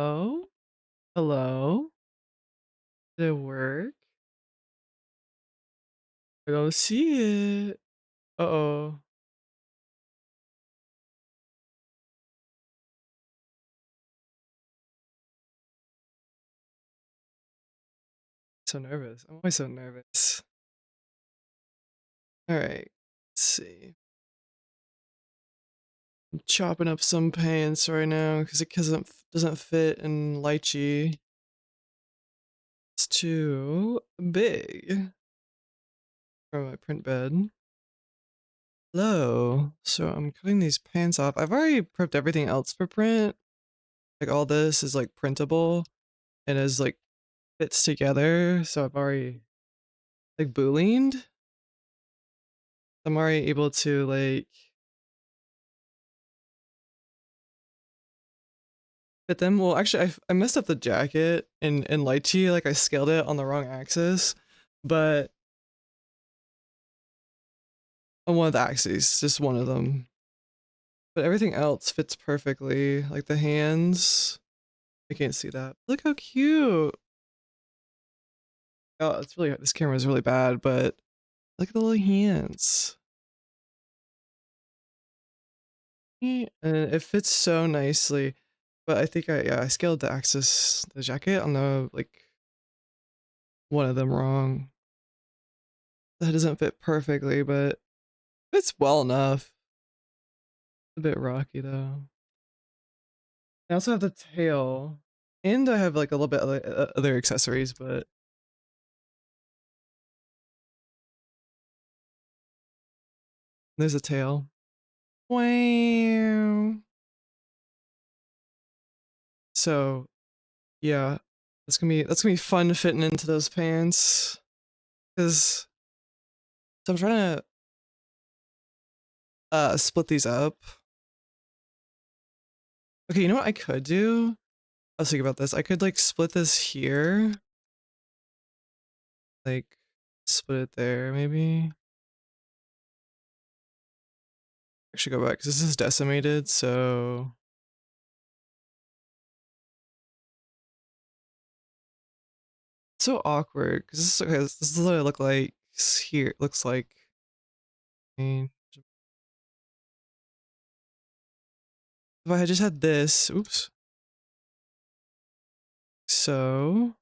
Oh, hello. Did it work? I don't see it. Uh-oh. So nervous. I'm always so nervous. All right. Let's see. I'm chopping up some pants right now because it doesn't fit in lychee. It's too big for my print bed. Hello. So I'm cutting these pants off. I've already prepped everything else for print. Like all this is like printable and is like fits together. So I've already like booleaned. I'm already able to like fit them. Well, actually, I messed up the jacket in lychee. Like I scaled it on the wrong axis, but on one of the axes, just one of them. But everything else fits perfectly. Like the hands, I can't see that. Look how cute. Oh, it's really this camera is really bad, but look at the little hands. And it fits so nicely. But I think I scaled the axis, the jacket on the like one of them wrong. That doesn't fit perfectly, but it's well enough. It's a bit rocky though. I also have the tail, and I have like a little bit other accessories, but there's a tail. Wow. So yeah, that's gonna be fun fitting into those pants. Cause so I'm trying to split these up. Okay, you know what I could do? I was thinking about this. I could like split this here, like split it there maybe. Actually go back because this is decimated, so it's so awkward because this, okay, this is what it look like here. It looks like if I had just had this, oops. So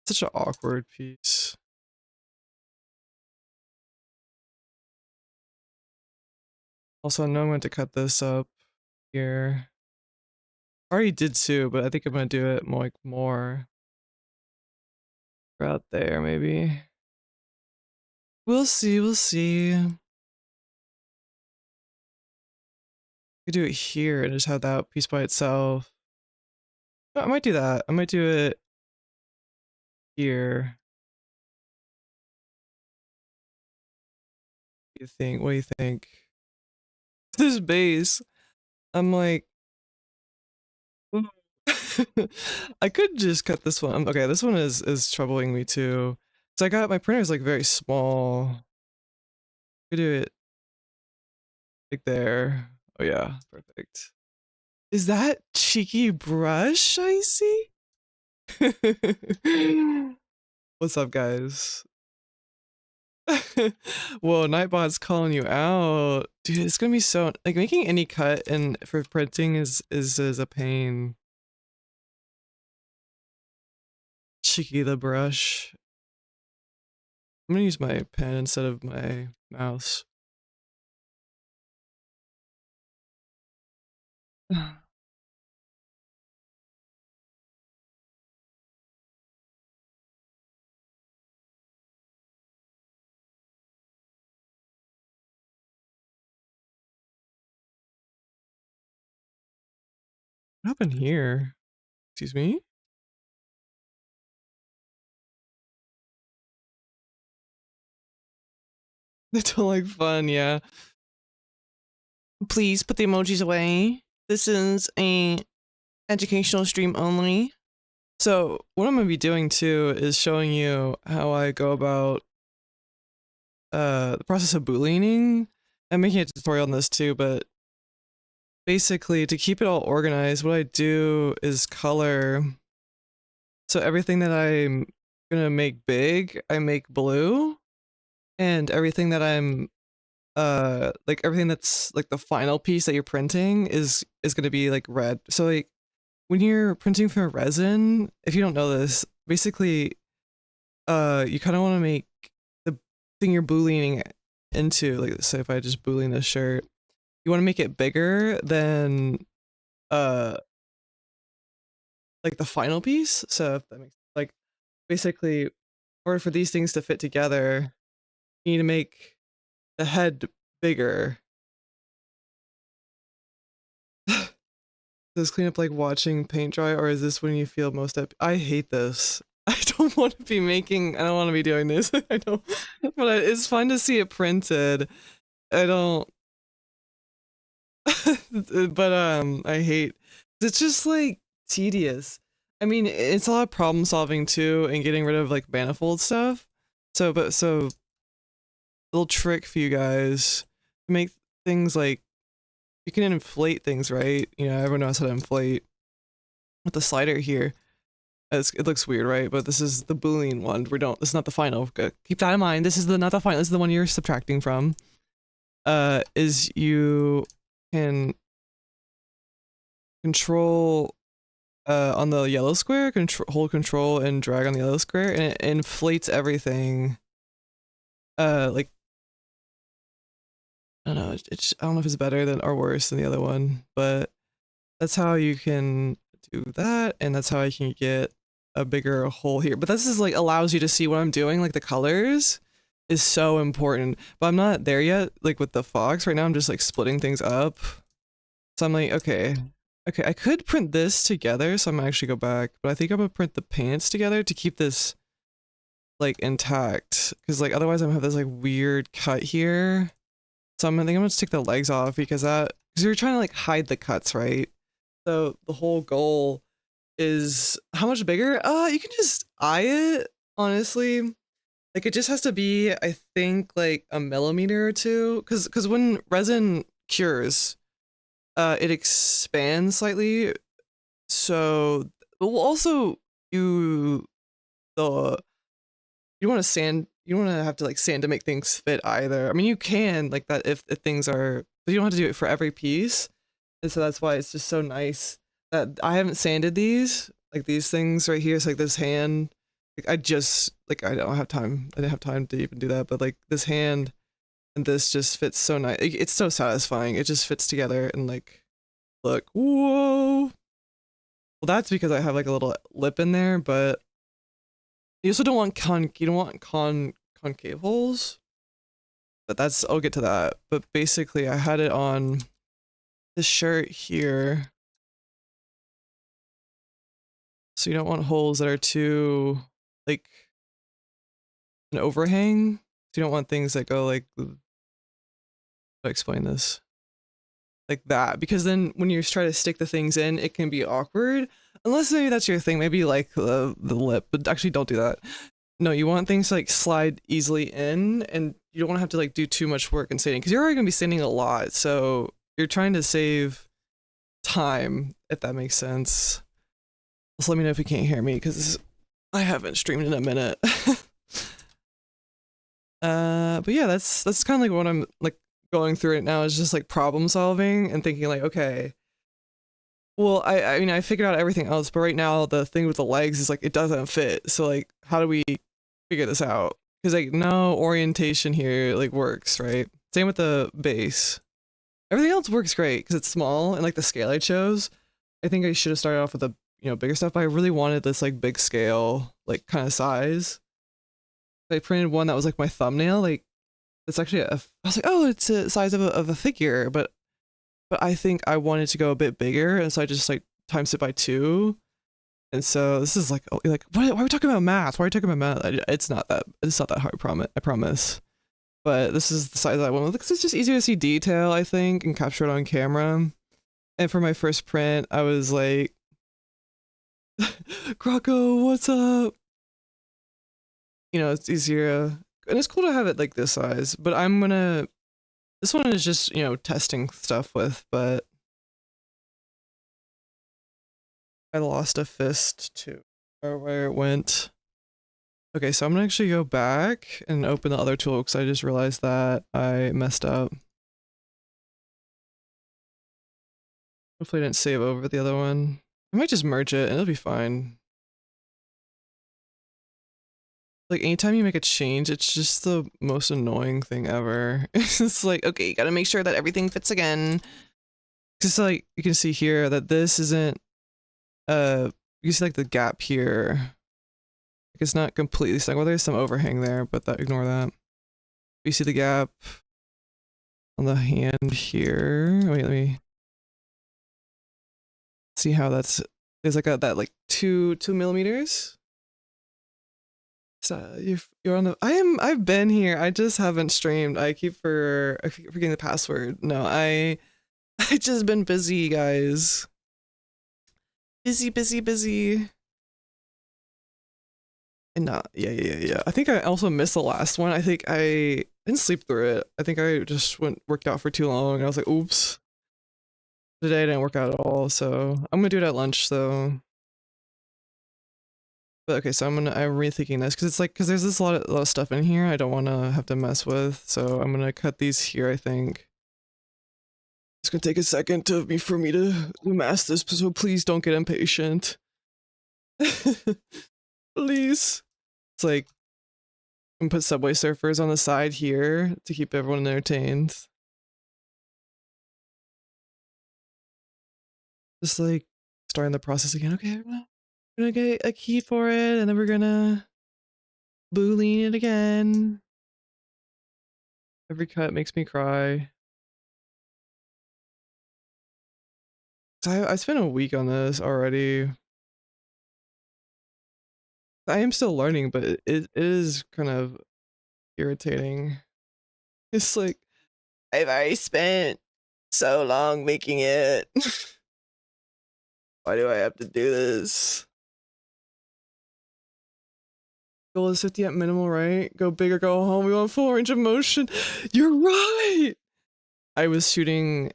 such an awkward piece. Also, I know I'm going to cut this up here. I already did too, but I think I'm gonna do it more like more out there maybe. We'll see, we'll see. I could do it here and just have that piece by itself. I might do that. I might do it here. What do you think? What do you think? This base. I'm like, I could just cut this one. Okay, this one is troubling me too. So I got my printer is like very small. I could do it like there. Oh yeah, perfect. Is that cheeky brush I see? What's up, guys? Whoa, Nightbot's calling you out. Dude, it's gonna be so like making any cut and for printing is a pain. Cheeky the brush. I'm gonna use my pen instead of my mouse. What happened here? Excuse me? They don't like fun, yeah. Please put the emojis away. This is a educational stream only. So what I'm gonna be doing too is showing you how I go about the process of booleaning. I'm making a tutorial on this too, but basically to keep it all organized, what I do is color. So everything that I'm gonna make big, I make blue, and everything that I'm like everything that's like the final piece that you're printing is gonna be like red. So like when you're printing from resin, if you don't know this, basically you kind of want to make the thing you're booleaning into, like say if I just boolean this shirt, you want to make it bigger than uh like the final piece. So if that makes like basically in order for these things to fit together, you need to make the head bigger. Does cleanup like watching paint dry, or is this when you feel most up? I hate this. I don't want to be making, I don't want to be doing this. I don't, but it's fun to see it printed. I don't, but I hate, it's just like tedious. I mean, it's a lot of problem solving too, and getting rid of like manifold stuff. So, little trick for you guys to make things like, you can inflate things, right? You know, everyone knows how to inflate with the slider here. It looks weird, right? But this is the Boolean one. This is not the final. Keep that in mind. This is not the final. This is the one you're subtracting from. Is you can control on the yellow square, hold control and drag on the yellow square, and it inflates everything. Like I don't know. I don't know if it's better than or worse than the other one, but that's how you can do that, and that's how I can get a bigger hole here. But this is like allows you to see what I'm doing, like the colors is so important. But I'm not there yet, like with the fox. Right now I'm just like splitting things up. So I'm like, okay, I could print this together, so I'm gonna actually go back, but I think I'm gonna print the pants together to keep this like intact. Cause like otherwise I'm gonna have this like weird cut here. So I think I'm gonna just take the legs off because you're trying to like hide the cuts, right? So the whole goal is how much bigger? You can just eye it, honestly. Like it just has to be, I think, like a millimeter or two. Cause when resin cures, it expands slightly. So well, also you the you want to sand you don't want to have to like sand to make things fit either. I mean you can like that if things are, but you don't have to do it for every piece. And so that's why it's just so nice that I haven't sanded these, like these things right here. It's like this hand, like I don't have time. I didn't have time to even do that, but like this hand and this just fits so nice. It's so satisfying. It just fits together and like, look, whoa. Well, that's because I have like a little lip in there, but you also don't want concave holes. But I'll get to that. But basically I had it on this shirt here. So you don't want holes that are too like an overhang. So you don't want things that go like, how do I explain this? Like that, because then when you try to stick the things in, it can be awkward. Unless maybe that's your thing, maybe like the lip, but actually don't do that. No, you want things to like slide easily in, and you don't want to have to like do too much work in sanding, because you're already gonna be sanding a lot, so you're trying to save time, if that makes sense. Just let me know if you can't hear me, because I haven't streamed in a minute. But yeah, that's kind of like what I'm like going through right now, is just like problem solving and thinking like, okay, well, I mean, I figured out everything else, but right now the thing with the legs is like, it doesn't fit. So like, how do we figure this out? Because like no orientation here like works, right? Same with the base. Everything else works great because it's small, and like the scale I chose, I think I should have started off with a bigger stuff, but I really wanted this like big scale, like kind of size. I printed one that was like my thumbnail, like it's actually I was like, oh, it's a size of a figure, but I think I wanted to go a bit bigger, and so I just like times it by 2. And so this is like, oh, like why are we talking about math? Why are we talking about math? It's not that hard, I promise. But this is the size I went with because it's just easier to see detail, I think, and capture it on camera. And for my first print, I was like, Croco, what's up? It's easier, and it's cool to have it like this size, but this one is just, testing stuff with, but I lost a fist too, or where it went. Okay, so I'm gonna actually go back and open the other tool because I just realized that I messed up. Hopefully I didn't save over the other one. I might just merge it and it'll be fine. Like anytime you make a change, it's just the most annoying thing ever. It's like, okay, you gotta make sure that everything fits again. Just like you can see here that this isn't you can see like the gap here. Like it's not completely stuck. Well, there's some overhang there, but ignore that. You see the gap on the hand here. Wait, let me see how that's. There's like that like 2 millimeters. So you're on the. I've been here. I just haven't streamed. I keep forgetting the password. No, I just been busy, guys. Busy. And not, yeah. I think I also missed the last one. I think I didn't sleep through it. I think I just worked out for too long. I was like, oops. Today I didn't work out at all, so I'm gonna do it at lunch though. But okay, so I'm rethinking this because it's like there's this lot of stuff in here I don't want to have to mess with. So I'm gonna cut these here. I think it's gonna take a second for me to master this. So please don't get impatient. Please. It's like I'm put Subway Surfers on the side here to keep everyone entertained. Just like starting the process again. Okay, we're gonna get a key for it, and then we're gonna boolean it again. Every cut makes me cry. I spent a week on this already. I am still learning, but it is kind of irritating. It's like I've already spent so long making it. Why do I have to do this? Goal is 50 at minimal, right? Go big or go home. We want full range of motion. You're right. I was shooting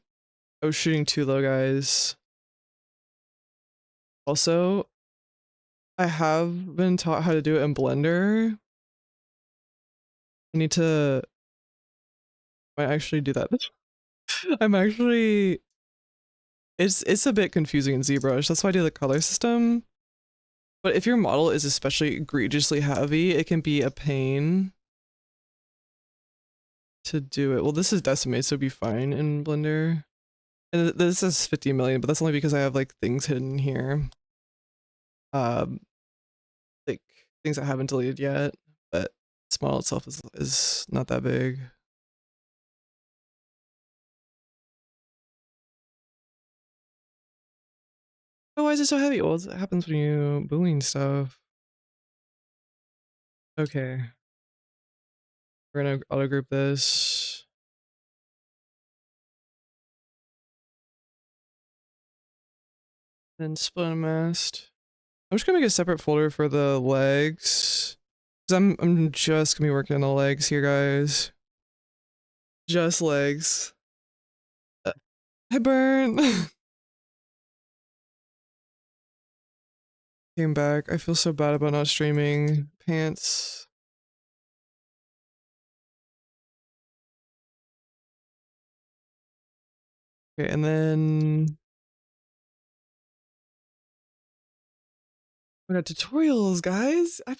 too low, guys. Also, I have been taught how to do it in Blender. I need to might actually do that. I'm actually it's a bit confusing in ZBrush. That's why I do the color system. But if your model is especially egregiously heavy, it can be a pain to do it. Well, this is decimated, so it'd be fine in Blender. And this is 50 million, but that's only because I have like things hidden here. Like things I haven't deleted yet, but this model itself is not that big. Oh, why is it so heavy? Well, it happens when you boolean stuff. Okay. We're gonna auto group this. Then split and masked. I'm just gonna make a separate folder for the legs. Cause I'm just gonna be working on the legs here, guys. Just legs. I burn. Came back. I feel so bad about not streaming. Pants. Okay, and then we got tutorials, guys. Are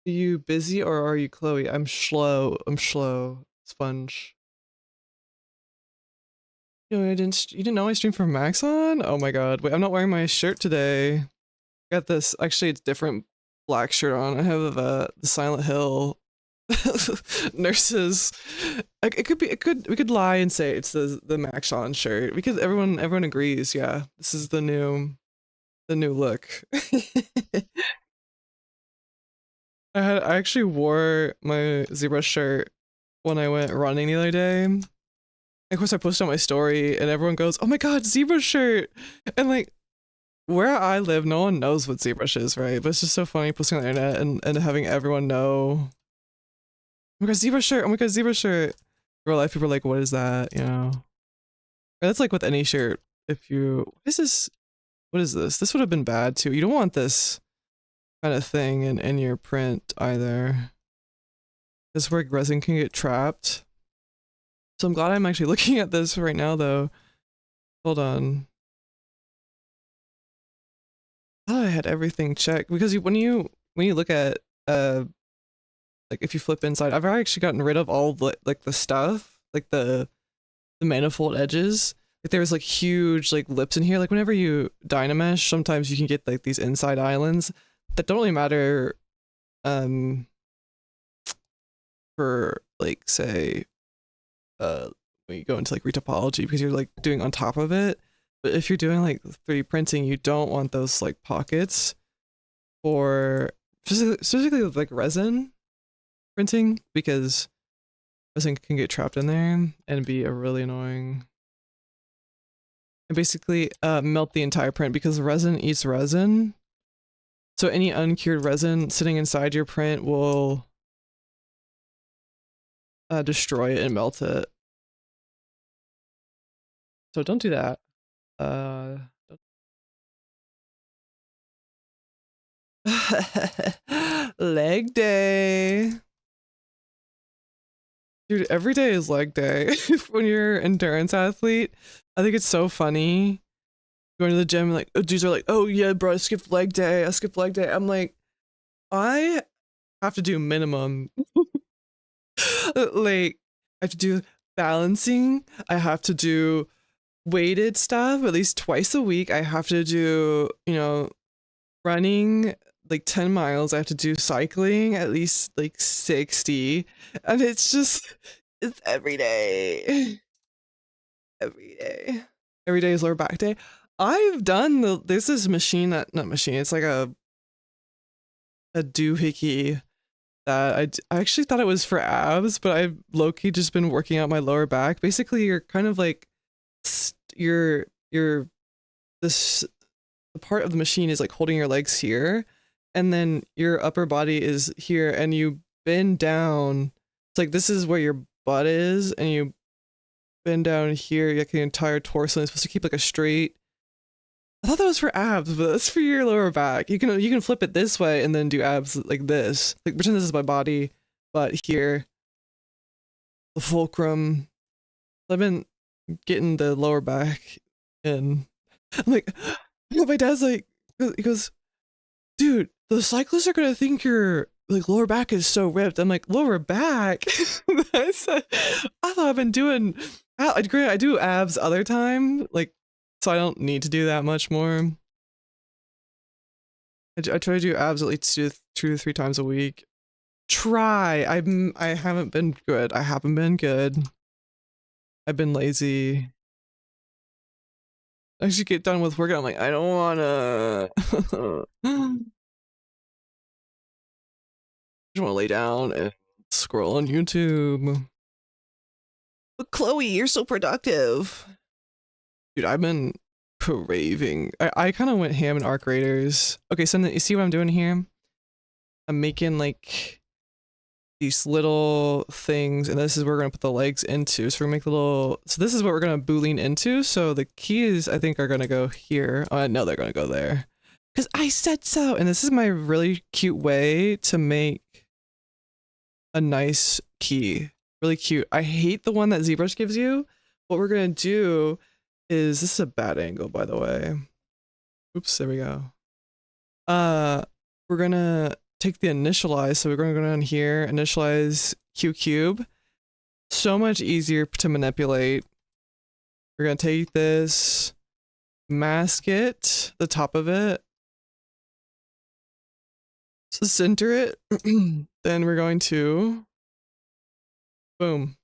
you busy or are you Chloe? I'm slow. Sponge. You know, you didn't know I streamed from Maxon? Oh my god. Wait, I'm not wearing my shirt today. I got this, actually it's different black shirt on. I have the Silent Hill nurses. We could lie and say it's the Maxon shirt because everyone agrees. Yeah, this is the new look. I actually wore my Zbrush shirt when I went running the other day. Of course, I posted on my story, and everyone goes, "Oh my god, Zbrush shirt!" And like, where I live, no one knows what Zbrush is, right? But it's just so funny posting on the internet and having everyone know. Oh my god, Zbrush shirt! Oh my god, Zbrush shirt! In real life, people are like, "What is that?" You know. Or that's like with any shirt. If you, what is this? what is this? This would have been bad too. You don't want this kind of thing in your print either. This is where resin can get trapped. So I'm glad I'm actually looking at this right now though. Hold on. Oh, I had everything checked because when you look at like if you flip inside, I've actually gotten rid of all the like the stuff, like the manifold edges. Like there was like huge like lips in here. Like whenever you dynamesh, sometimes you can get like these inside islands that don't really matter for like say when you go into like retopology because you're like doing on top of it. But if you're doing like 3D printing, you don't want those like pockets for specifically like resin printing because resin can get trapped in there and be a really annoying. And basically melt the entire print because resin eats resin. So any uncured resin sitting inside your print will destroy it and melt it. So don't do that. Leg day. Dude, every day is leg day when you're an endurance athlete. I think it's so funny going to the gym and like dudes are like, oh yeah, bro, I skipped leg day. I skipped leg day. I'm like, I have to do minimum. Like, I have to do balancing. I have to do weighted stuff at least twice a week. I have to do, you know, running like 10 miles. I have to do cycling at least like 60. And it's just, it's every day. Every day. Every day is lower back day. I've done there's this machine that, not machine, it's like a doohickey that I actually thought it was for abs, but I've low-key just been working out my lower back. Basically, you're kind of like, this, the part of the machine is like holding your legs here, and then your upper body is here, and you bend down. It's like this is where your butt is, and you bend down here, like the entire torso, and it's supposed to keep like a straight. I thought that was for abs, but that's for your lower back. You can flip it this way and then do abs like this. Like pretend this is my body, but here, the fulcrum. I've been getting the lower back in. I'm like, my dad's like, he goes, dude, the cyclists are gonna think your like lower back is so ripped. I'm like, lower back? I said, I thought I've been doing, I do abs other time, like, so I don't need to do that much more. I try to do abs at least 2 to 3 times a week. I haven't been good. I haven't been good. I've been lazy. I should get done with work. I'm like, I don't wanna. I just wanna lay down and scroll on YouTube. But Chloe, you're so productive. Dude, I've been craving. I kind of went ham in Arc Raiders. Okay, so you see what I'm doing here? I'm making like these little things, and this is where we're gonna put the legs into. So we're gonna make little. So this is what we're gonna boolean into. So the keys I think are gonna go here. Oh, no, they're gonna go there because I said so. And this is my really cute way to make a nice key. Really cute. I hate the one that Zbrush gives you. What we're gonna do is, this is a bad angle, by the way. Oops, there we go. We're gonna take the initialize, so we're gonna go down here, initialize Q cube. So much easier to manipulate. We're gonna take this, mask it, the top of it, so center it. Then we're going to, boom.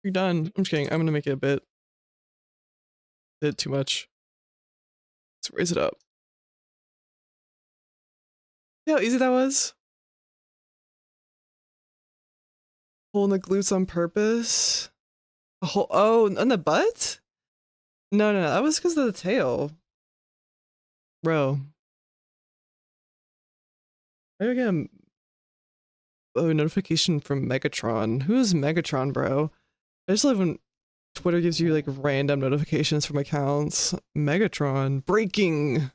You're done. I'm just kidding. I'm gonna make it a bit too much. Let's raise it up. See how easy that was? Pulling the glutes on purpose. A whole, oh, on the butt? No, that was because of the tail. Bro. I get a notification from Megatron. Who is Megatron, bro? I just live in Twitter gives you like random notifications from accounts. Megatron breaking.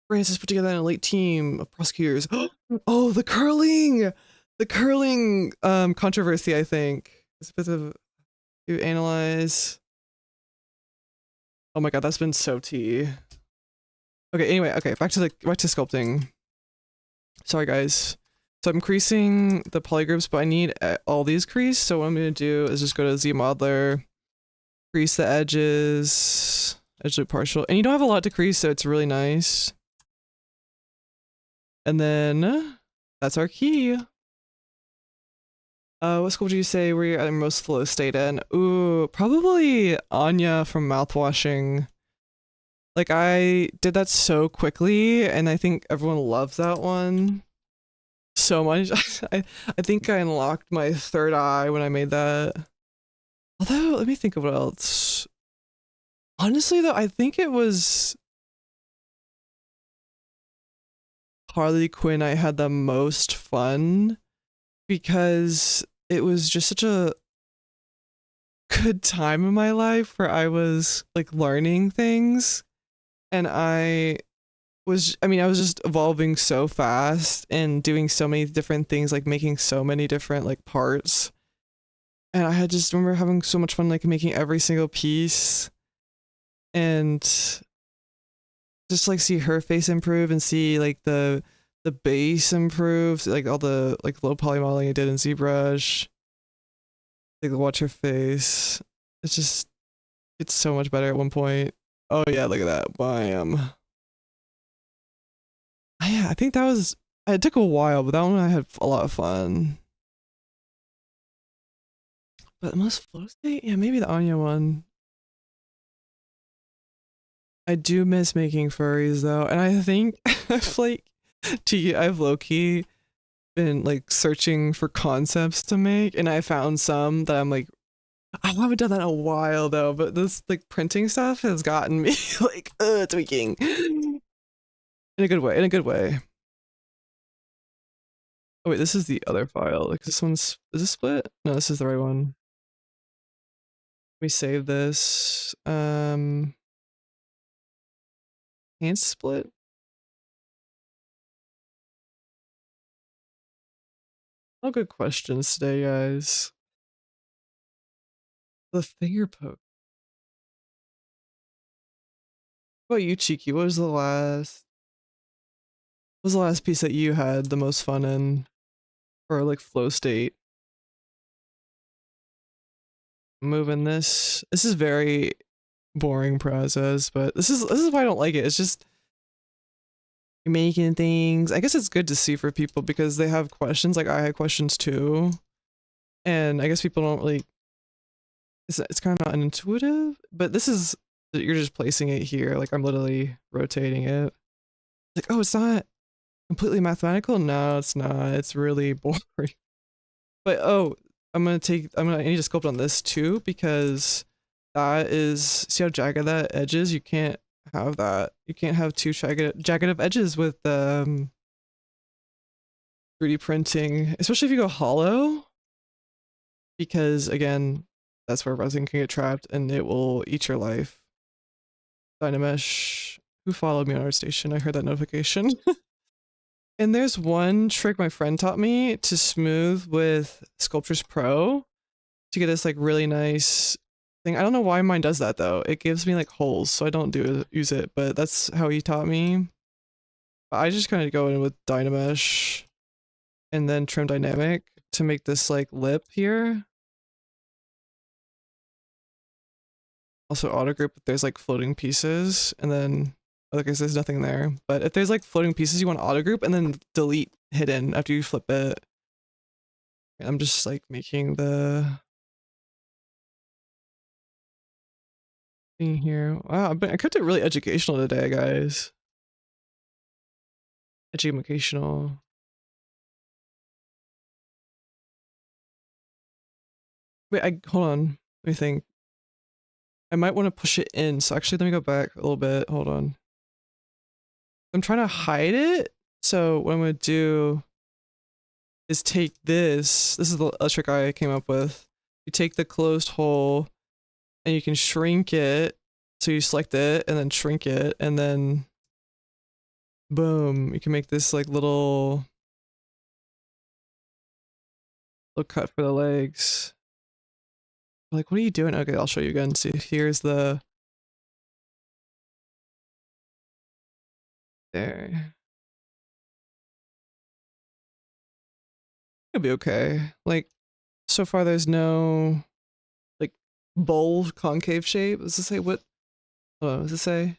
France has put together an elite team of prosecutors. Oh, the curling controversy. I think it's a bit of to analyze. Oh my god, that's been so tea. Okay, anyway, okay, back to sculpting. Sorry guys. So I'm creasing the polygroups, but I need all these creased. So what I'm gonna do is just go to Z modeler, crease the edges, edge loop partial, and you don't have a lot to crease, so it's really nice. And then that's our key. What sculpture do you say were you at your most flow state in? Ooh, probably Anya from Mouthwashing. Like I did that so quickly, and I think everyone loves that one so much. I think I unlocked my third eye when I made that. Although, let me think of what else. Honestly though, I think it was Harley Quinn I had the most fun because it was just such a good time in my life where I was like learning things, and I was just evolving so fast and doing so many different things, like making so many different like parts. And I had just remember having so much fun like making every single piece, and just like see her face improve and see like the base improve, like all the like low poly modeling I did in Zbrush. Like watch her face. It's so much better at one point. Oh yeah, look at that. Bam. Yeah, I think that was, it took a while, but that one I had a lot of fun. But most flow state? Yeah, maybe the Anya one. I do miss making furries though, and I think I've like I've low-key been like searching for concepts to make, and I found some that I'm like, I haven't done that in a while though, but this like printing stuff has gotten me like tweaking. In a good way, in a good way. Oh wait, this is the other file. Like this one's, is this split? No, this is the right one. Let me save this. Hand split? All good questions today, guys. The finger poke. What about you, Cheeky? What was the last piece that you had the most fun in? Or like flow state? Moving this. This is very boring process, but this is why I don't like it. It's just you're making things. I guess it's good to see for people because they have questions, like I had questions too. And I guess people don't really, it's kind of not intuitive, but this is, you're just placing it here. Like I'm literally rotating it. Like, oh, it's not completely mathematical? No, it's not. It's really boring. But oh, I need to sculpt on this too because that is, see how jagged that edge is? You can't have that. You can't have two jagged of edges with 3D printing, especially if you go hollow, because again, that's where resin can get trapped and it will eat your life. Dynamesh, who followed me on our station? I heard that notification. And there's one trick my friend taught me to smooth with Sculptris Pro to get this like really nice thing. I don't know why mine does that though. It gives me like holes, so I don't use it, but that's how he taught me. I just kind of go in with Dynamesh and then trim dynamic to make this like lip here. Also auto group if there's like floating pieces, and then like there's nothing there. But if there's like floating pieces, you want auto group and then delete hidden after you flip it. I'm just like making the thing here. Wow, I kept it really educational today, guys. Educational. Wait, hold on. Let me think. I might want to push it in. So actually, let me go back a little bit. Hold on. I'm trying to hide it. So what I'm going to do is take this. This is the trick I came up with. You take the closed hole and you can shrink it. So you select it and then shrink it, and then boom, you can make this like little cut for the legs. Like, what are you doing? Okay, I'll show you again. See, here's the there. It'll be okay. Like, so far there's no like bowl concave shape. Does it say what? Oh, does it say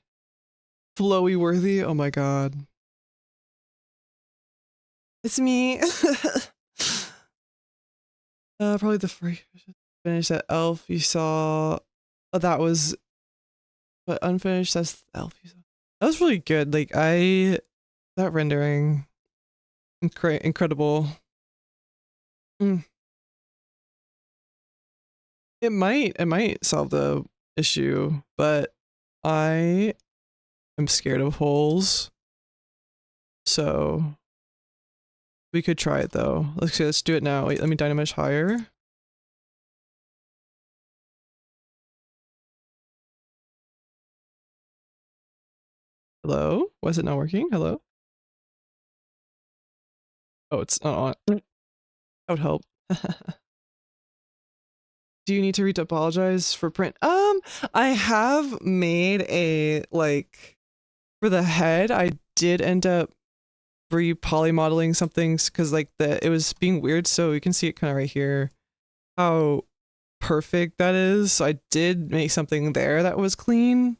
flowy worthy? Oh my god. It's me. Probably the first finish that elf you saw. Oh, that was, but unfinished. That's the elf you saw. That was really good. Like that rendering, incredible. Mm. It might solve the issue, but I am scared of holes. So we could try it though. Let's do it now. Wait, let me dynamesh higher. Hello? Why is it not working? Hello? Oh, it's not on. That would help. Do you need to apologize for print? I have made a, like, for the head, I did end up re-poly modeling something because like it was being weird, so you can see it kind of right here how perfect that is. So I did make something there that was clean,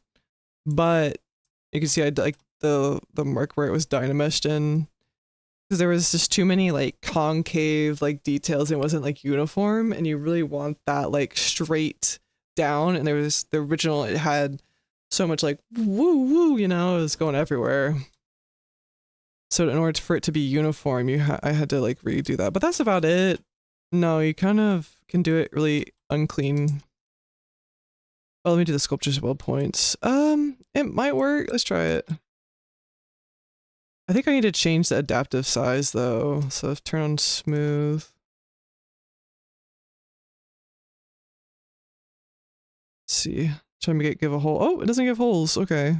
but you can see I like the mark where it was dynameshed in, because there was just too many like concave like details. It wasn't like uniform, and you really want that like straight down. And there was the original, it had so much like woo woo, you know, it was going everywhere. So in order for it to be uniform, I had to like redo that. But that's about it. No, you kind of can do it really unclean. Oh, let me do the sculpture's well points. It might work. Let's try it. I think I need to change the adaptive size though. So turn on smooth. Let's see. Trying to give a hole. Oh, it doesn't give holes. Okay.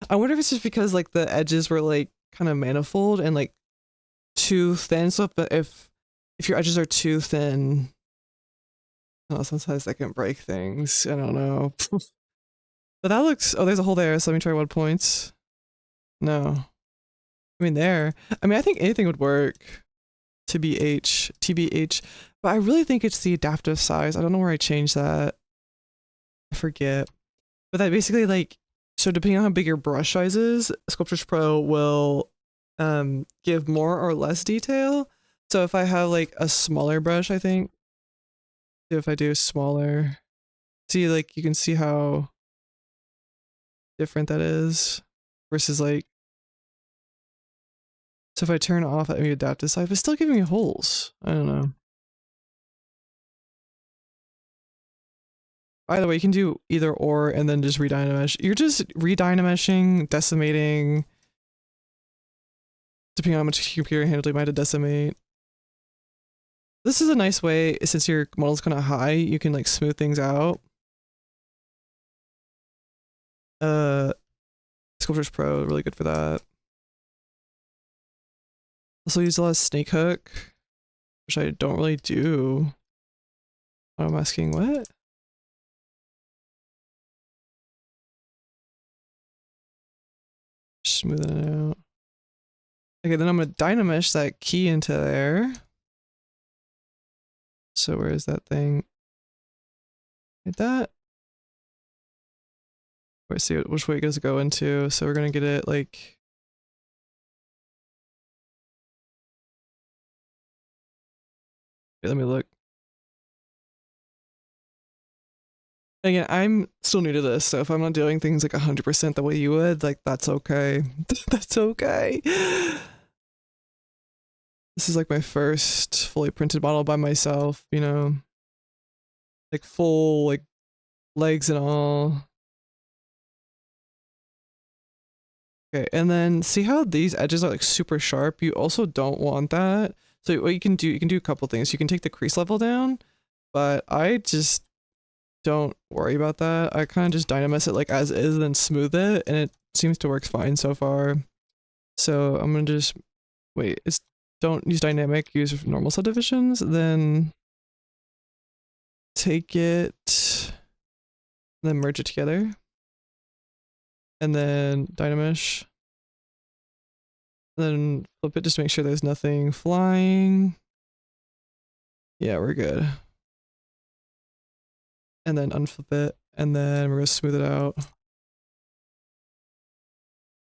I wonder if it's just because like the edges were like kind of manifold and like too thin. So if your edges are too thin, oh, sometimes that can break things. I don't know. But that looks, oh, there's a hole there. So let me try 1 points. No. I mean, there. I mean, I think anything would work. TBH. But I really think it's the adaptive size. I don't know where I changed that. I forget. But that basically like, so depending on how big your brush size is, Sculptris Pro will give more or less detail. So if I have like a smaller brush, I think, if I do smaller, see, like you can see how different that is versus like, so if I turn off that maybe adaptive size, it's still giving me holes. I don't know. Either way, you can do either or and then just redynamesh. You're just redynameshing, decimating, depending on how much computer handle you might have to decimate. This is a nice way, since your model's kind of high, you can like smooth things out. Sculptris Pro, really good for that. Also use a lot of snake hook, which I don't really do. I'm asking what? Smoothing it out. Okay, then I'm gonna dynamesh that key into there. So where is that thing? Hit that. Let's see which way it does go into. So we're gonna get it like, wait, let me look. Again, I'm still new to this, so if I'm not doing things like 100% the way you would, like that's okay. That's okay. This is like my first fully printed model by myself, you know, like full like legs and all. Okay, and then see how these edges are like super sharp? You also don't want that. So what you can do a couple things. You can take the crease level down, but I just don't worry about that. I kind of just dynamis it like as is, then smooth it, and it seems to work fine so far. So I'm gonna just wait. It's don't use dynamic. Use normal subdivisions. Then take it, then merge it together, and then dynamish. Then flip it just to make sure there's nothing flying. Yeah, we're good. And then unflip it, and then we're gonna smooth it out.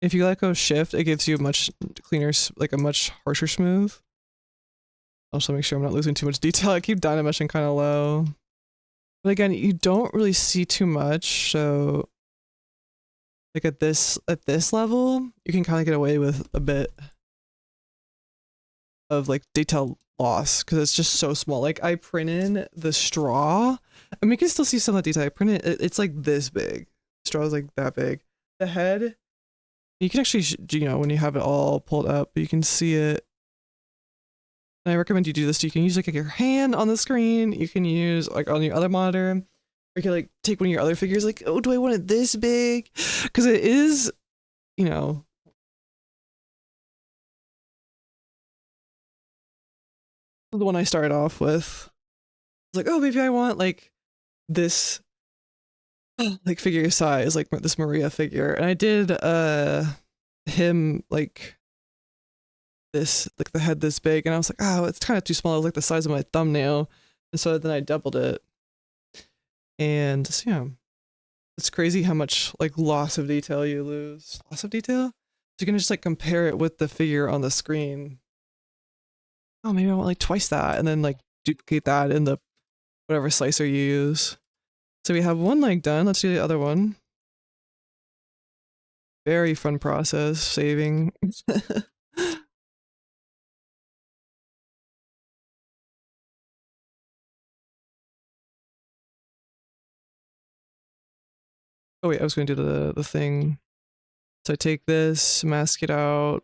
If you let go shift, it gives you a much cleaner, like a much harsher smooth. Also make sure I'm not losing too much detail. I keep dynameshing kind of low. But again, you don't really see too much, so like at this level, you can kind of get away with a bit of like detail loss because it's just so small. Like I print in the straw. I mean, you can still see some of the detail. I print it's like this big. Straw is like that big. The head, you can actually, you know, when you have it all pulled up, you can see it. And I recommend you do this. You can use like your hand on the screen. You can use like on your other monitor. Or you can like take one of your other figures. Like, oh, do I want it this big? Because it is, you know. The one I started off with. I was like, oh, maybe I want like this like figure size, like this Maria figure. And I did him like this, like the head this big, and I was like, oh, it's kind of too small. It was like the size of my thumbnail. And so then I doubled it. And so, yeah. It's crazy how much like loss of detail you lose. Loss of detail? So you can just like compare it with the figure on the screen. Oh, maybe I want like twice that, and then like duplicate that in the whatever slicer you use. So we have one leg done. Let's do the other one. Very fun process, saving. Oh wait, I was going to do the thing. So I take this, mask it out.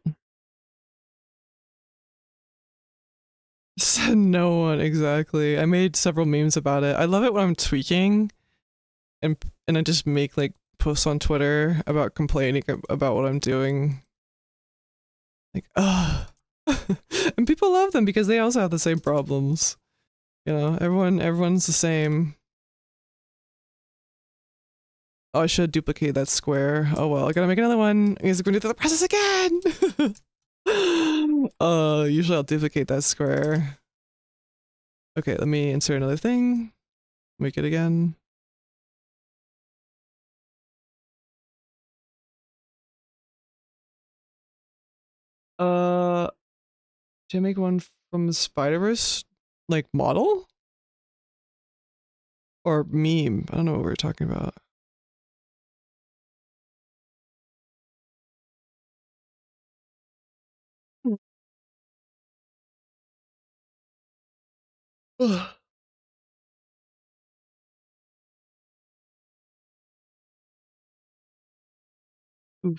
Said no one, exactly. I made several memes about it. I love it when I'm tweaking and I just make like posts on Twitter about complaining about what I'm doing. Like, ugh. And people love them because they also have the same problems. You know, everyone's the same. Oh, I should duplicate that square. Oh well, I gotta make another one. I guess I'm gonna do the process again. Usually I'll duplicate that square. Okay, let me insert another thing. Make it again. Did I make one from Spider-Verse? Like model? Or meme? I don't know what we were talking about. Ooh,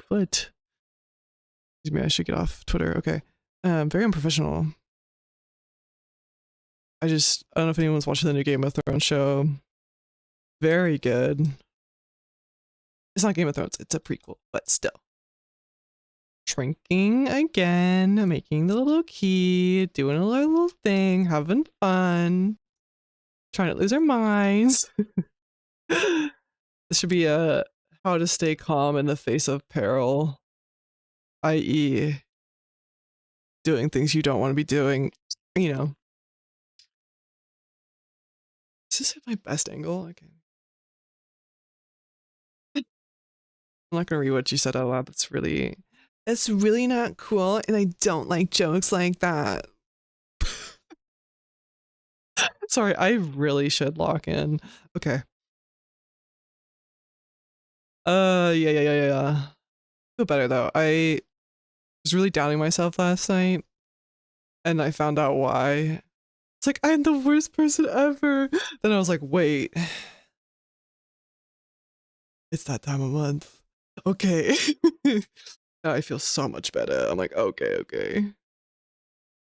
foot. Excuse me, I should get off Twitter. Okay. Very unprofessional. I don't know if anyone's watching the new Game of Thrones show. Very good. It's not Game of Thrones, it's a prequel, but still. Shrinking again, making the little key, doing a little thing, having fun, trying to lose our minds. This should be a how to stay calm in the face of peril, i.e., doing things you don't want to be doing. You know, is this my best angle? Okay. I'm not gonna read what you said out loud. That's really not cool, and I don't like jokes like that. Sorry, I really should lock in. Okay. Yeah. Feel better though. I was really doubting myself last night, and I found out why. It's like I'm the worst person ever. Then I was like, wait, it's that time of month. Okay. Now I feel so much better. I'm like, okay.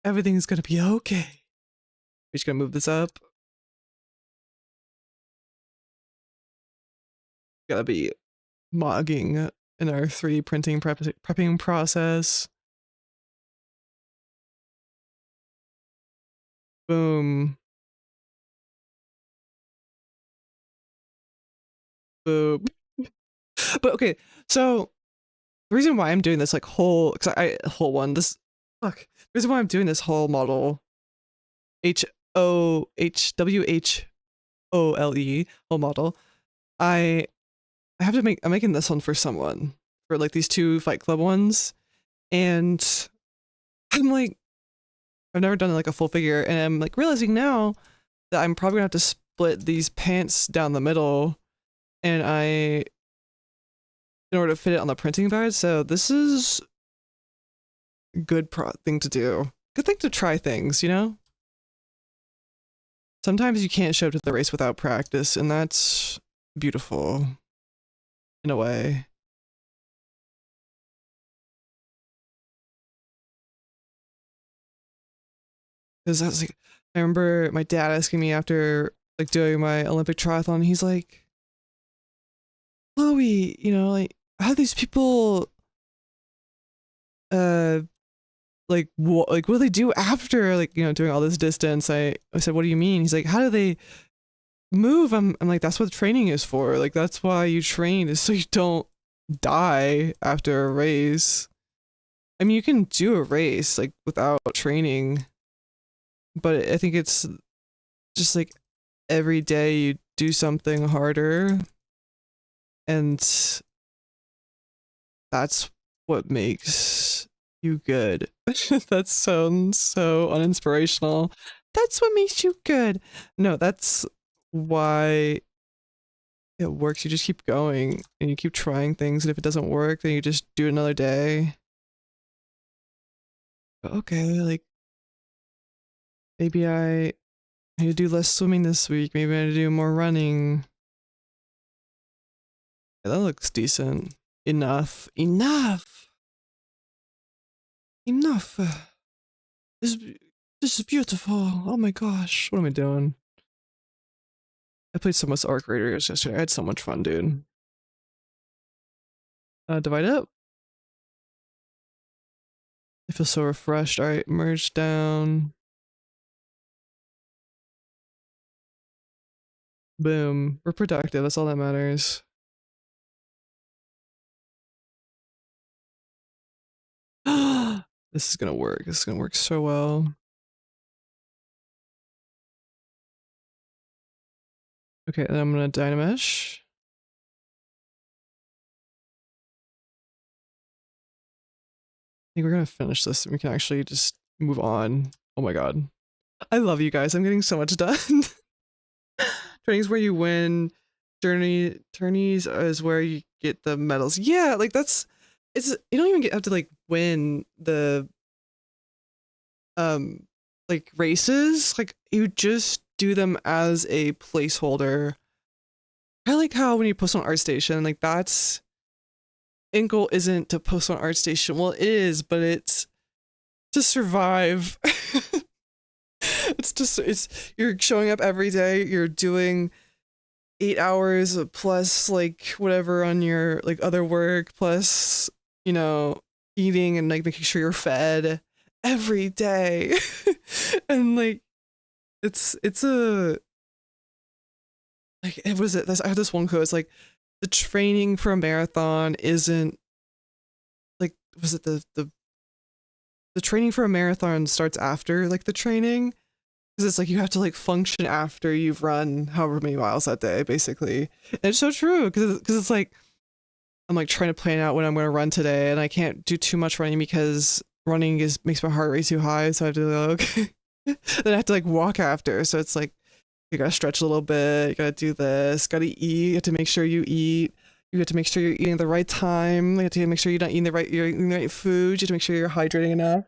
Everything's gonna be okay. We're just gonna move this up. Gotta be mogging in our 3D printing prepping process. Boom. Boom. But okay, so the reason why I'm doing this like cause I whole one this fuck. The reason why I'm doing this whole model HOHWHOLE whole model. I have to I'm making this one for someone for like these 2 Fight Club ones, and I'm like I've never done like a full figure, and I'm like realizing now that I'm probably gonna have to split these pants down the middle, and in order to fit it on the printing pad. So this is a good thing to do. Good thing to try things, you know? Sometimes you can't show up to the race without practice, and that's beautiful in a way. Because I was like, I remember my dad asking me after like doing my Olympic triathlon, he's like, Chloe, you know, like how these people uh like what do they do after like, you know, doing all this distance? I said, what do you mean? He's like, how do they move? I'm like, that's what training is for. Like that's why you train, is so you don't die after a race. I mean, you can do a race like without training, but I think it's just like every day you do something harder, and that's what makes you good. That sounds so uninspirational. That's what makes you good. No, that's why it works. You just keep going and you keep trying things, and if it doesn't work, then you just do it another day. Okay, like maybe I need to do less swimming this week. Maybe I need to do more running. Yeah, that looks decent. Enough. Enough. Enough. This, this is beautiful. Oh my gosh. What am I doing? I played so much Arc Raiders yesterday. I had so much fun, dude. Divide up. I feel so refreshed. All right, merge down. Boom. We're productive. That's all that matters. This is gonna work. This is gonna work so well. Okay, then I'm gonna Dynamesh. I think we're gonna finish this and we can actually just move on. Oh my god. I love you guys. I'm getting so much done. Training is where you win. Tourneys is where you get the medals. Yeah, like it's you don't even have to like win the like races. Like you just do them as a placeholder. I like how when you post on ArtStation, like that's end goal isn't to post on ArtStation. Well, it is, but it's to survive. It's you're showing up every day, you're doing 8 hours plus like whatever on your like other work, plus, you know, eating and like making sure you're fed every day. And like it's a like it was it I had this one quote, it's like the training for a marathon isn't like was it the training for a marathon starts after like the training, because it's like you have to like function after you've run however many miles that day, basically. And it's so true, because it's like I'm like trying to plan out when I'm going to run today, and I can't do too much running because running makes my heart rate too high, so I have to like, okay. Then I have to like walk after, so it's like you gotta stretch a little bit, you gotta do this, gotta eat, you have to make sure you eat. You have to make sure you're eating at the right time. You have to make sure you're not eating you're eating the right food. You have to make sure you're hydrating enough.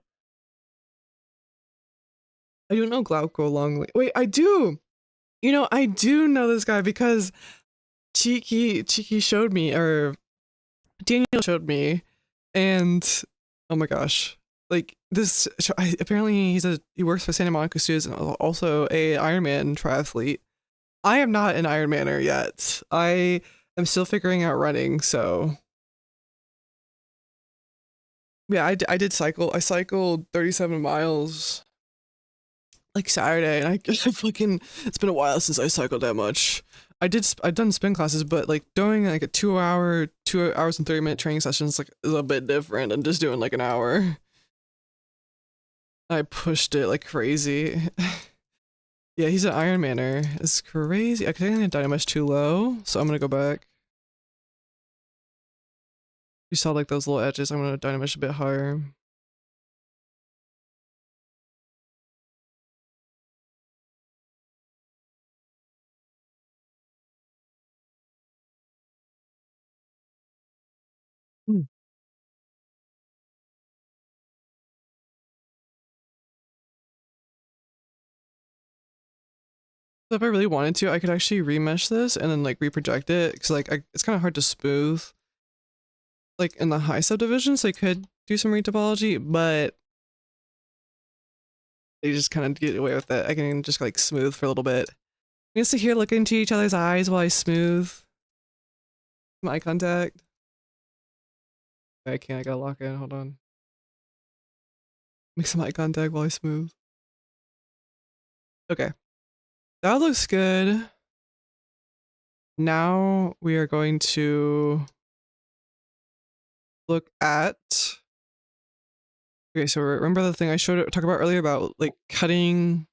I don't know Glauco Longley. Wait, I do. You know, I do know this guy because Cheeky showed me, or Daniel showed me, and oh my gosh, like this. Apparently, he works for Santa Monica Studios and also a Ironman triathlete. I am not an Ironmaner yet. I'm still figuring out running, so yeah, I did cycle. I cycled 37 miles like Saturday, and I fucking it's been a while since I cycled that much. I've done spin classes, but like doing like a 2 hours and 30-minute training sessions like is a bit different than just doing like an hour. I pushed it like crazy. Yeah, he's an Iron Manner. It's crazy. I think I dynamite too low, so I'm gonna go back. You saw like those little edges. I'm gonna dynamite a bit higher. Hmm. So if I really wanted to, I could actually remesh this and then like reproject it, because like it's kind of hard to smooth like in the high subdivision, so I could do some retopology, but they just kind of get away with it. I can just like smooth for a little bit. We can sit here looking into each other's eyes while I smooth some eye contact. I can't, I gotta lock in, hold on. Make some eye contact while I smooth. Okay, that looks good. Now we are going to look at, okay, so remember the thing I talked about earlier about like cutting,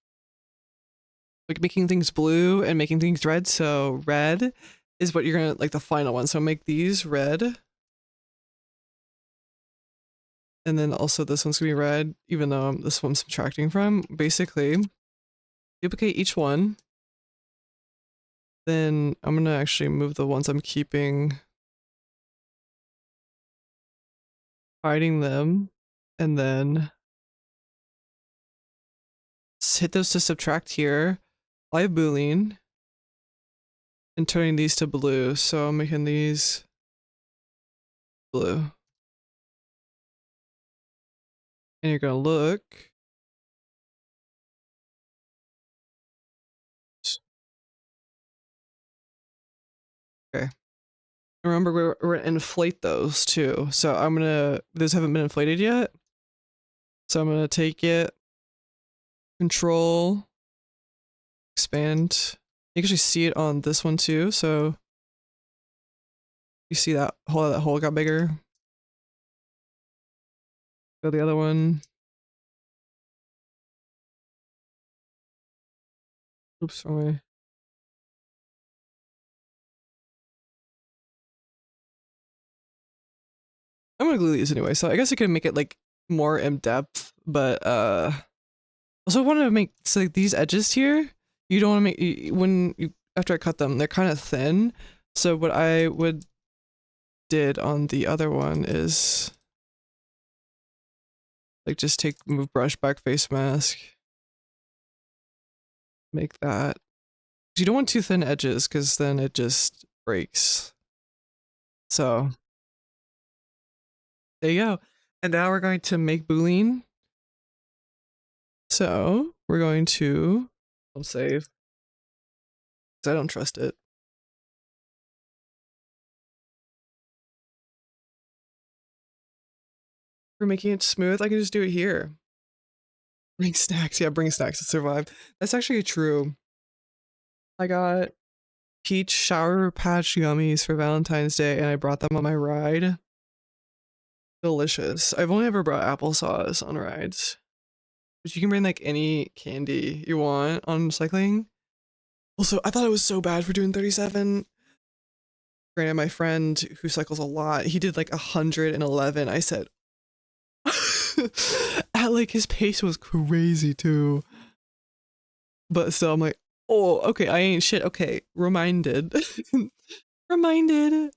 like making things blue and making things red. So red is what you're gonna like the final one. So make these red. And then also this one's gonna be red, even though this one's subtracting from. Basically, duplicate each one. Then I'm gonna actually move the ones I'm keeping, hiding them, and then hit those to subtract here. I have Boolean and turning these to blue. So I'm making these blue. And you're gonna look. Okay. Remember, we're gonna inflate those too. So I'm gonna, those haven't been inflated yet. So I'm gonna take it, control, expand. You can actually see it on this one too. So you see that hole got bigger. Go the other one. Oops, wrong way. I'm gonna glue these anyway, so I guess I could make it like more in depth, but also want to make so like, these edges here, you don't want to make when you after I cut them, they're kind of thin. So what I would did on the other one is like just move brush back face mask, make that. You don't want too thin edges because then it just breaks. So there you go. And now we're going to make Boolean. So we're going to, I'll save because I don't trust it. For making it smooth, I can just do it here. Bring snacks. Yeah, bring snacks to survive. That's actually true. I got peach Sour Patch gummies for Valentine's Day and I brought them on my ride. Delicious. I've only ever brought applesauce on rides. But you can bring like any candy you want on cycling. Also, I thought it was so bad for doing 37. Granted, my friend who cycles a lot, he did like 111. I said, at like his pace was crazy too. But still, I'm like, oh, okay, I ain't shit. Okay, reminded. Reminded.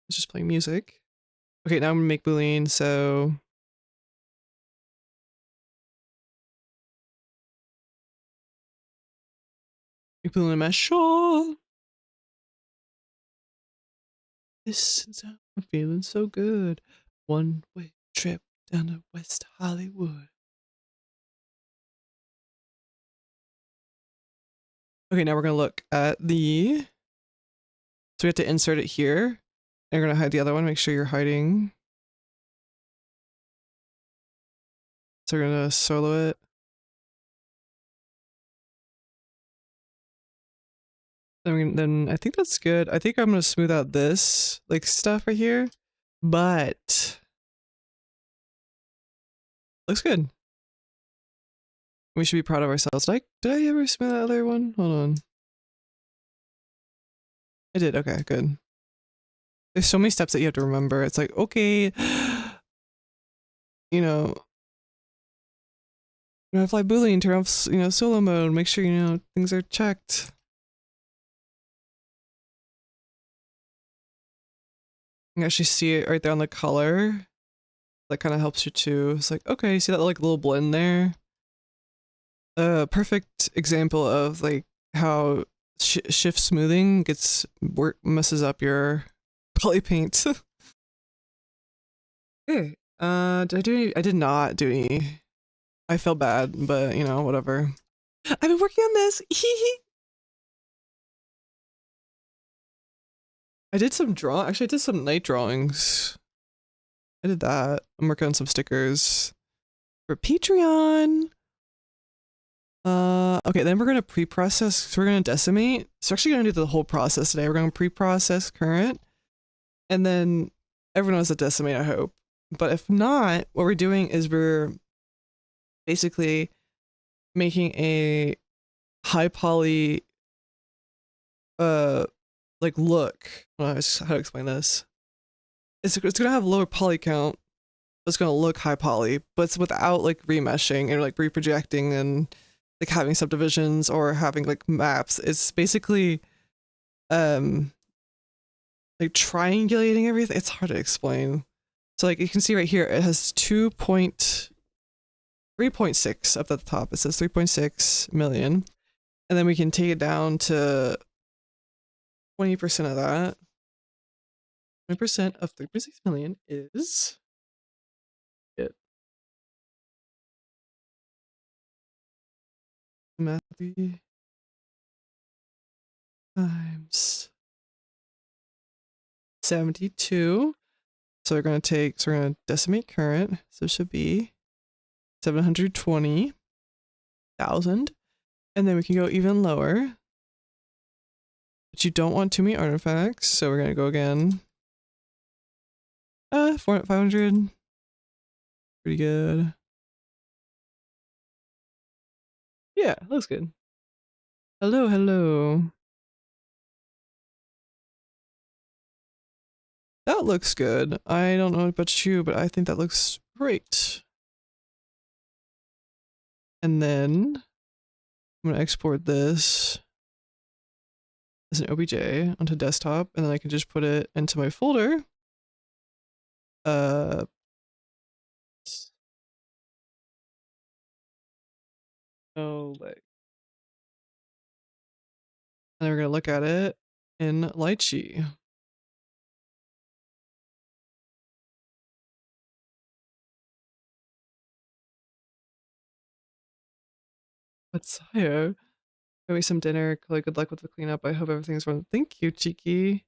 It's just playing music. Okay, now I'm gonna make Boolean, so make Boolean mesh. Sure. This is I'm feeling so good. One way trip down to West Hollywood. Okay, now we're gonna look at the, so we have to insert it here. And we're gonna hide the other one, make sure you're hiding. So we're gonna solo it. Then I think that's good. I think I'm gonna smooth out this like stuff right here, but looks good. We should be proud of ourselves. Did I ever smooth that other one? Hold on. I did. Okay, good. There's so many steps that you have to remember. It's like, okay, you know, you're gonna fly Boolean, turn off, solo mode, make sure, things are checked. You can actually see it right there on the color. That kind of helps you too. It's like, okay, you see that like little blend there? Perfect example of like how shift smoothing messes up your poly paint. Okay. Did I do any? I did not do any. I felt bad, but whatever. I've been working on this. I did some actually I did some night drawings. I did that. I'm working on some stickers for Patreon. Okay, then we're gonna pre-process, so we're gonna decimate. So we're actually gonna do the whole process today. We're gonna pre-process current, and then everyone knows the decimate, I hope. But if not, what we're doing is we're basically making a high poly, like look. How to explain this? It's gonna have lower poly count. It's gonna look high poly, but it's without like remeshing and like reprojecting and like having subdivisions or having like maps. It's basically like triangulating everything. It's hard to explain. So like you can see right here, it has 3.6 up at the top. It says 3.6 million. And then we can take it down to 20% of that. 20% of 3.6 million is it. Math times 72. So we're going to decimate current. So it should be 720,000. And then we can go even lower. But you don't want too many artifacts. So we're going to go again. 500. Pretty good. Yeah, looks good. Hello, hello. That looks good. I don't know about you, but I think that looks great. And then I'm gonna export this as an OBJ onto desktop, and then I can just put it into my folder. Oh, like, and then we're gonna look at it in Lychee. What's higher? Give me some dinner. Chloe, good luck with the cleanup. I hope everything's run. Thank you, Cheeky.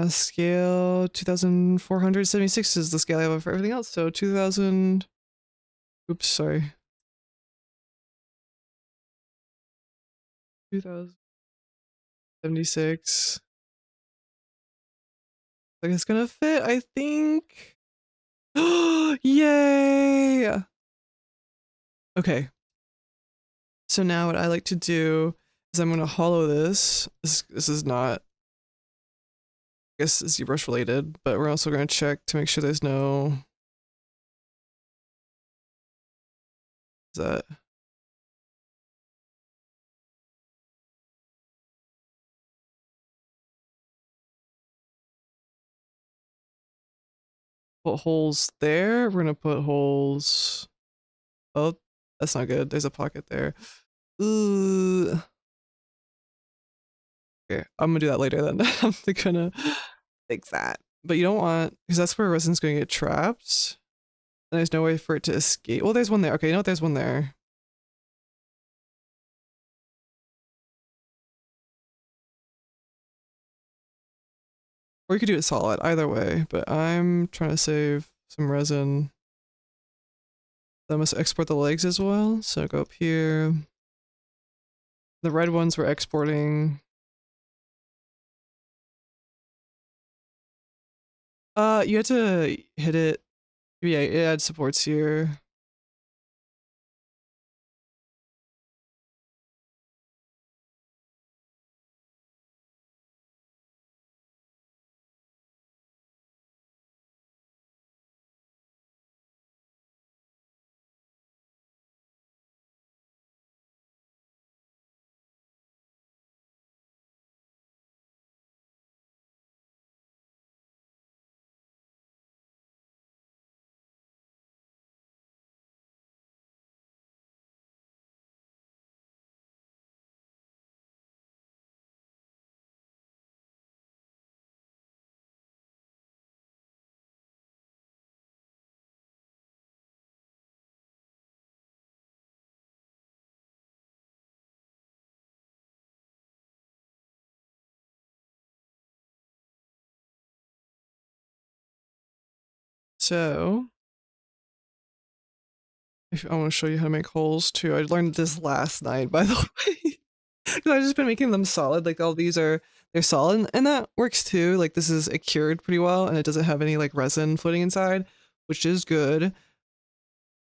Scale 2476 is the scale I have for everything else. So 2000. Oops, sorry. 2076. Like it's gonna fit, I think. Yay! Okay. So now what I like to do is I'm gonna hollow this. This is not, I guess, ZBrush related, but we're also gonna check to make sure there's no. Is that? Put holes there. We're gonna put holes. Oh, that's not good. There's a pocket there. Ooh. Okay, I'm gonna do that later then. I'm gonna fix that. But you don't want, because that's where resin's gonna get trapped. And there's no way for it to escape. Well, there's one there. Okay, you know what? There's one there. Or you could do it solid, either way, but I'm trying to save some resin. I must export the legs as well, so go up here. The red ones we're exporting. You had to hit it. Yeah, it adds supports here. So, if I want to show you how to make holes too. I learned this last night, by the way. Because I've just been making them solid. Like all these are, they're solid, and that works too. Like this is it cured pretty well, and it doesn't have any like resin floating inside, which is good.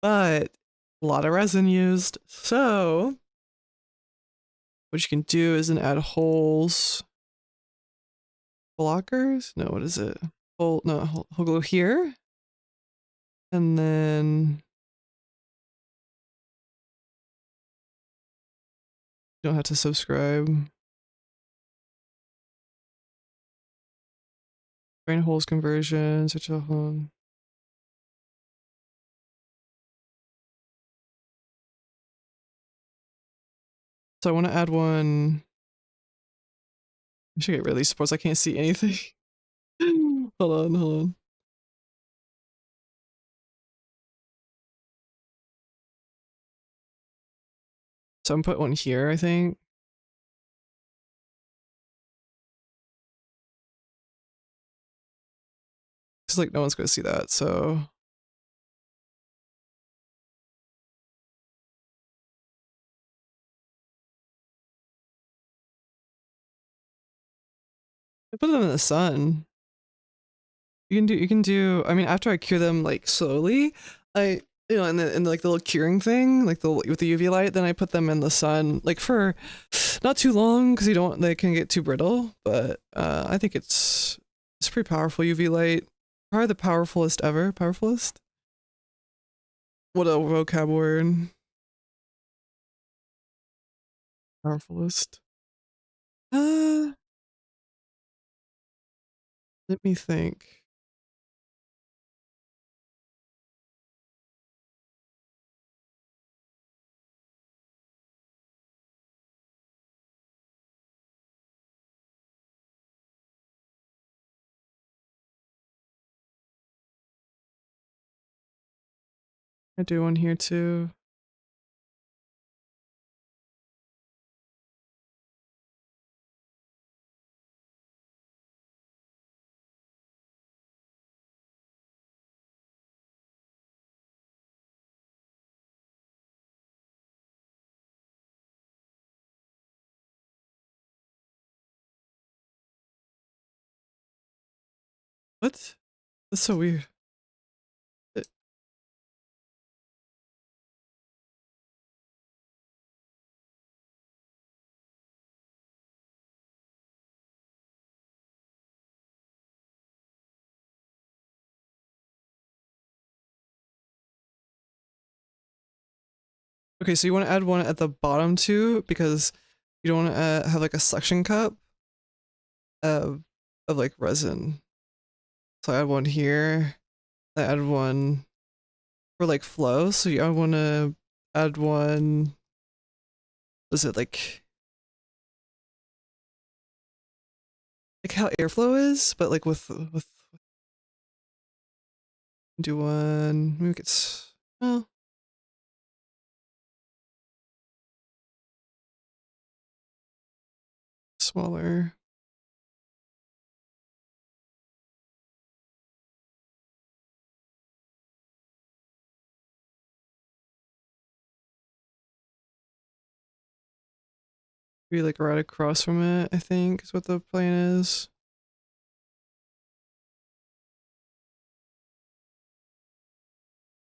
But a lot of resin used. So what you can do is then add holes. Blockers? No, what is it? Hole, no, hole glue here. And then you don't have to subscribe. Drain holes conversion, switch a hole. So I want to add one. I should get rid of these supports. I can't see anything. Hold on. So I'm put one here, I think. Because like no one's gonna see that, so I put them in the sun. You can do I mean after I cure them like slowly, I in the like the little curing thing, like the with the UV light, then I put them in the sun like for not too long because you don't they can get too brittle, but I think it's pretty powerful UV light. Probably the powerfulest ever. Powerfulest? What a vocab word. Powerfulest. Uh Let me think. I do one here too. What? That's so weird. Uh, Okay, so you want to add one at the bottom too, because you don't want to have like a suction cup of like resin. So I add one here. I add one for like flow. So I want to add one. Was it like how airflow is, but like with do one. Maybe it's well smaller. Be like right across from it, I think is what the plan is.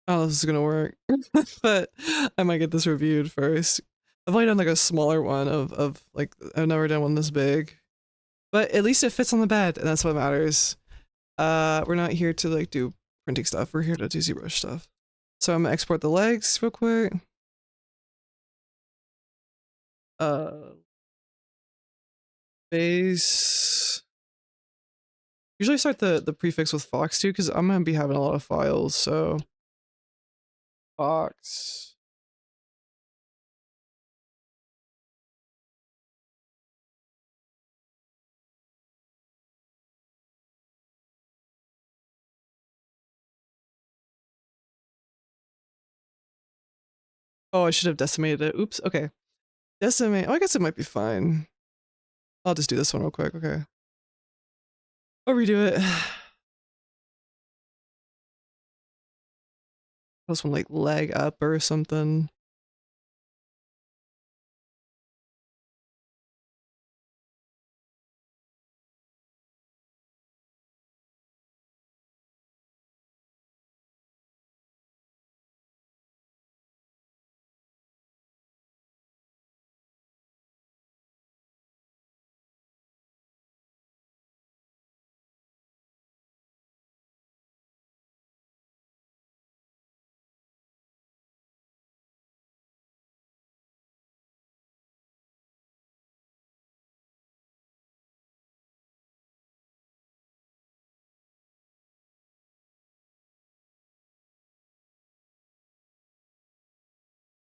Oh, this is gonna work. But I might get this reviewed first. I've only done like a smaller one of like I've never done one this big. But at least it fits on the bed, and that's what matters. We're not here to like do printing stuff. We're here to do ZBrush stuff. So I'm gonna export the legs real quick. Uh, base. Usually start the prefix with Fox too, because I'm gonna be having a lot of files. So Fox. Oh, I should have decimated it. Oops. Okay. Decimate. Oh, I guess it might be fine. I'll just do this one real quick. Okay. I'll redo it. This one like leg up or something.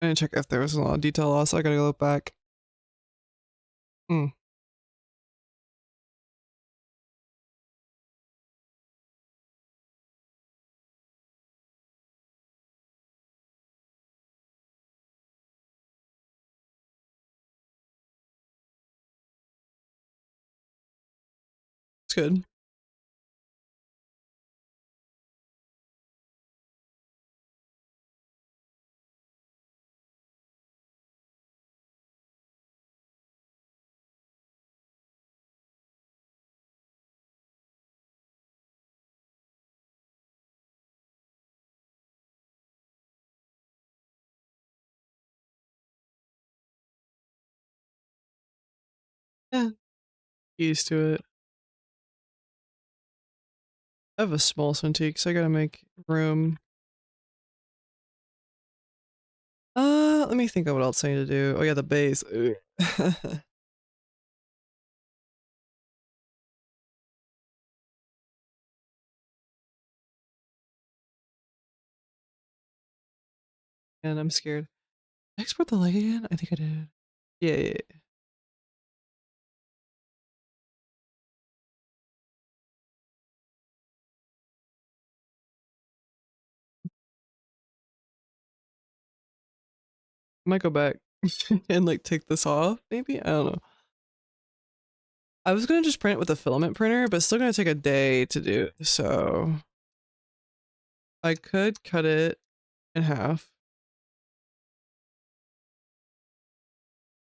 I'm gonna check if there was a lot of detail loss. I gotta go look back. Hmm. It's good. Yeah. Used to it. I have a small Cintiq, so I gotta make room. Let me think of what else I need to do. Oh yeah, the base. And I'm scared. Did I export the leg again? I think I did. Yeah, yeah, yeah. I might go back and like take this off, maybe? I don't know. I was gonna just print it with a filament printer, but it's still gonna take a day to do. So I could cut it in half.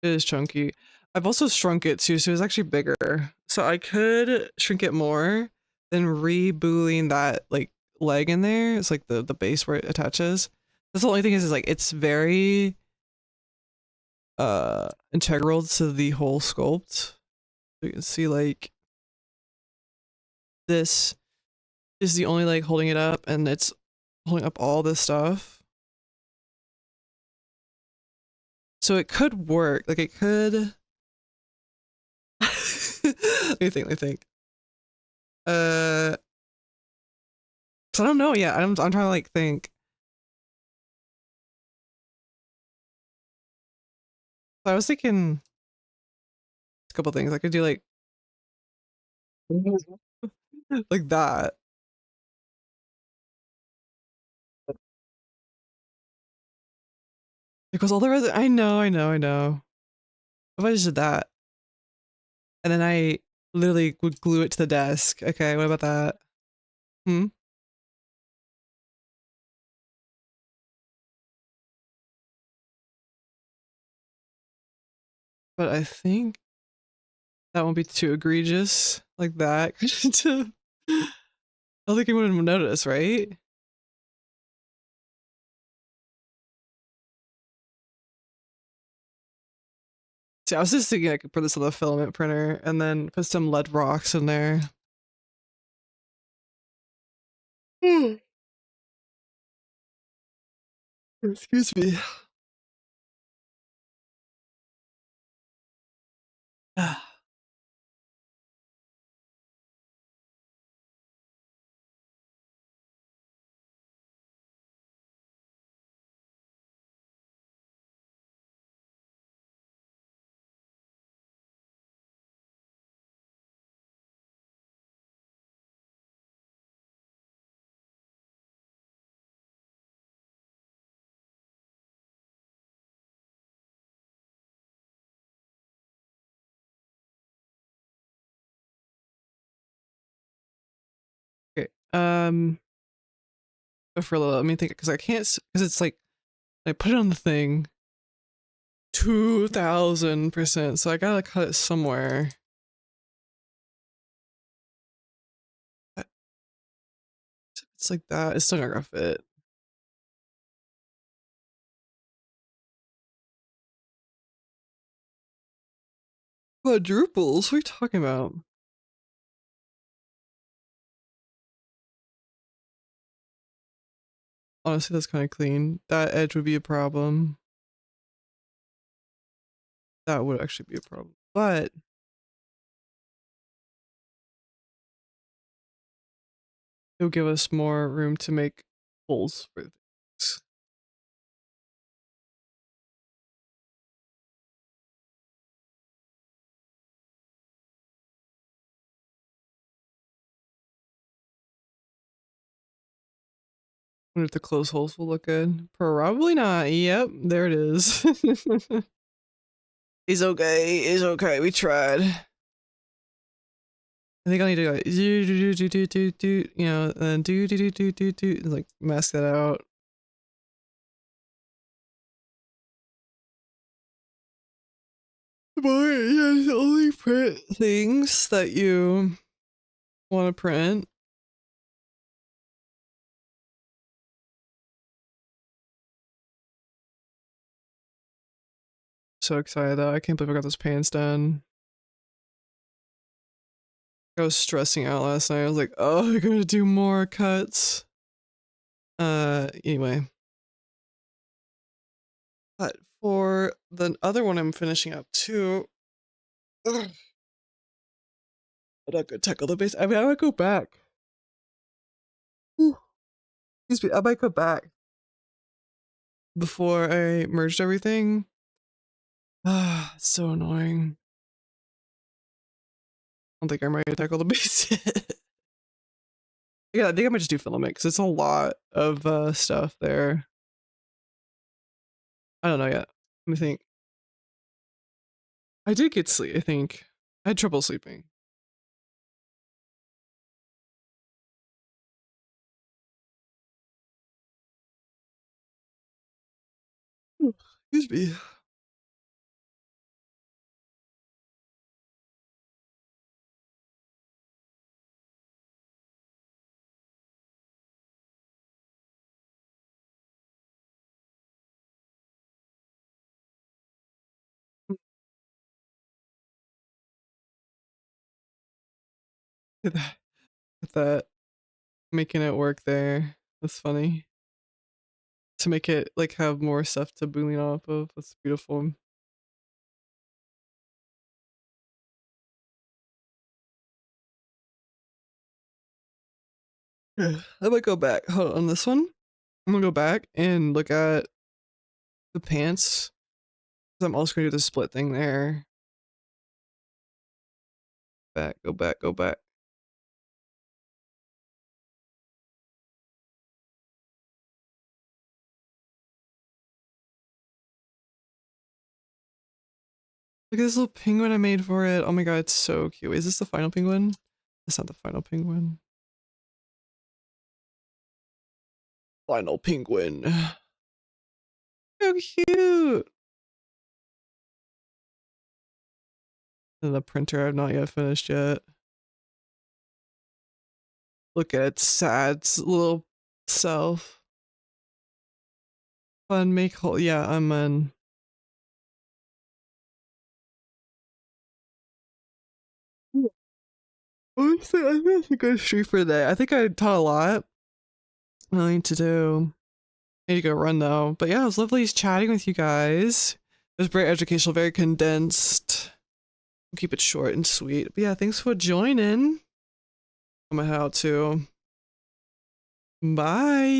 It is chunky. I've also shrunk it too, so it's actually bigger. So I could shrink it more than rebooling that like leg in there. It's like the base where it attaches. That's the only thing is like it's very integral to the whole sculpt. You can see like this is the only leg holding it up, and it's holding up all this stuff. So it could work. Like it could. Let me think. Let me think. Uh, 'Cause I don't know yet. I'm trying to like think. So I was thinking a couple things. I could do like like that. Because all the rest, I know. If I just did that, and then I literally would glue it to the desk. Okay, what about that? Hmm. but I think that won't be too egregious like that. I don't think anyone would notice, right? See, I was just thinking I could put this on the filament printer and then put some lead rocks in there. Mm. Excuse me. Okay. For a little, let me think because I can't because it's like I put it on the thing 2000%, so I gotta cut it somewhere. It's like that. It's still not gonna fit. Quadruples? What are you talking about? Honestly, that's kind of clean. That edge would be a problem. That would actually be a problem. But it'll give us more room to make holes for things. Wonder if the closed holes will look good. Probably not. Yep, there it is. It's okay. It's okay. We tried. I think I need to go do, you know, and then do, like mask that out. But yeah, only print things that you want to print. So excited though. I can't believe I got those pants done. I was stressing out last night. I was like, oh, I gotta do more cuts. Anyway. But for the other one I'm finishing up too. Ugh, I'm not gonna tackle the base. I mean, I might go back. Ooh, excuse me, I might go back before I merged everything. Ah, it's so annoying. I don't think I'm ready to tackle the base yet. Yeah, I think I might just do filament because it's a lot of stuff there. I don't know yet. Let me think. I did get sleep, I think. I had trouble sleeping. Ooh, excuse me. Look at that. Look at that. Making it work there. That's funny. To make it like have more stuff to boolean off of. That's beautiful. I might go back. Hold on this one. I'm gonna go back and look at the pants. I'm also gonna do the split thing there. Back, go back, go back. Look at this little penguin I made for it. Oh my god, it's so cute. Is this the final penguin? That's not the final penguin. Final penguin. So cute. And the printer I've not yet finished yet. Look at its sad little self. Fun, make whole. Yeah, I'm in. Honestly, I think that's a good streak for today. I think I taught a lot. I need to do. I need to go run though. But yeah, it was lovely chatting with you guys. It was very educational, very condensed. We'll keep it short and sweet. But yeah, thanks for joining. I'm gonna head out too. Bye.